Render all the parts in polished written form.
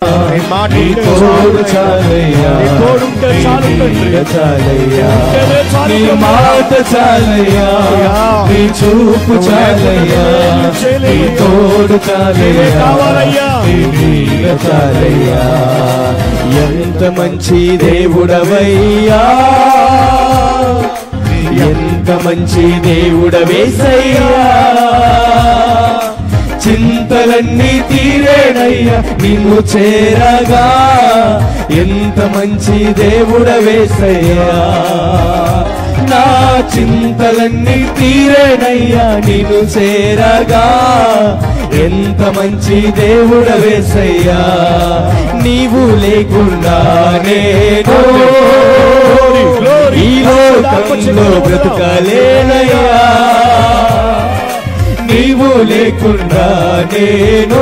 నీ తోడు చాలయ్యా, చాలయ్యా, నీ మాట చాలయ్యా, నీ చూపు చాలయ్యా, నీ తోడు చాలయ్యా, నీ నీడ చాలయ్యా. ఎంత మంచి దేవుడవయ్యా, ఎంత మంచి దేవుడవేసయ్యా. చింతలన్నీ తీరేనయ్యా నిన్ను చేరగా, ఎంత మంచి దేవుడవేసయ్యా. నా చింతలన్నీ తీరేనయ్యా నిన్ను చేరగా, ఎంత మంచి దేవుడవేసయ్యా. నీవు లేకుండా నేను ఈ లోకంలో బ్రతుకలేనయ్యా, నీవు లేకుండా నేను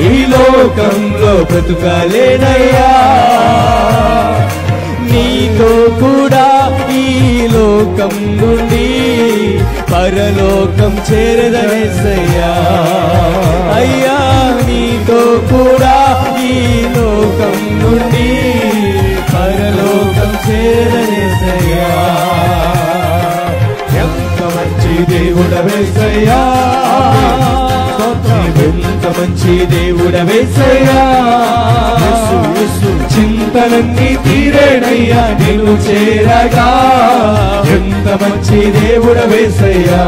ఈ లోకంలో బ్రతుకలేనయ్యా. నీతో కూడా ఈ లోకం నుండి పరలోకం చేరదనేసయ్యా. అయ్యా నీతో కూడా ఈ లోకం నుండి పరలోకం చేరదనేసయ్యా. ఎంత మంచి దేవుడవేసయ్యా, ఎంత మంచి దేవుడవేసయ్యా. చింతలన్నీ తీరేనయ్యా నిన్ను చేరగా, ఎంత మంచి దేవుడవేసయ్యా.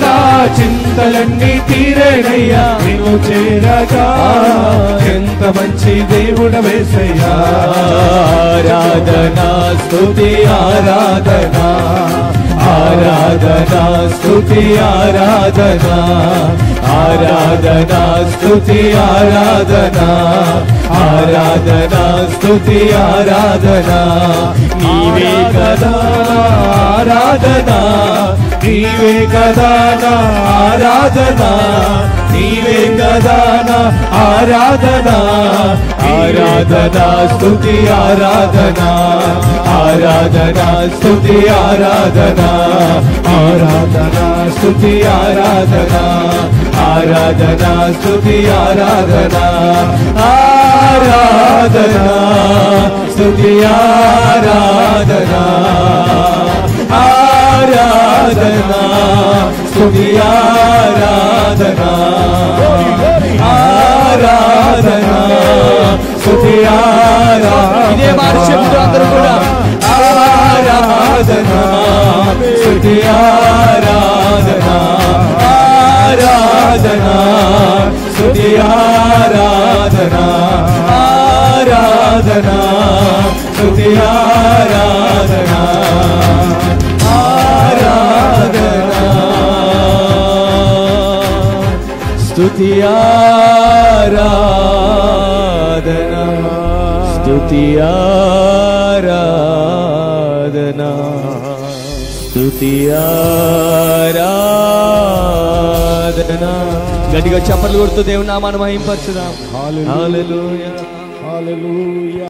నా చింతలన్నీ తీరేనయ్యా నిన్ను చేరగా, ఎంత మంచి దేవుడవేసయ్యా. ఆరాధనా స్తుతి ఆరాధనా, ఆరాధనా స్తుతి ఆరాధనా, ఆరాధనా స్తుతి ఆరాధనా, ఆరాధనా స్తుతి ఆరాధనా. నీవే కదా ఆరాధనా, నీవే కదా నా ఆరాధనా, నీవే కదా నా ఆరాధనా. ఆరాధనా స్తుతి ఆరాధనా, ఆరాధనా స్తుతి ఆరాధనా, ఆరాధనా స్తుతి ఆరాధనా, ఆరాధనా స్తుతి ఆరాధనా. ఆరాధనా స్తుతి ఆరాధనా, ఆరాధనా స్తుతి ఆరాధనా, ఆరాధనా స్తుతి ఆరాధనా. ఇదే మాట చెప్తూ అందరూ కూడా ఆరాధనా స్తుతి ఆరాధనా, ఆరాధనా స్తుతి ఆరాధనా, ఆరాధనా స్తుతి ఆరాధనా, ఆరాధనా స్తుతి ఆరాధనా, స్తుతి ఆరాధనా, స్తుతి ఆరాధనా. గట్టిగా చప్పట్లు కొడుతూ దేవుని నామాన్ని మహింపరచుదాం. హల్లెలూయా, హల్లెలూయా.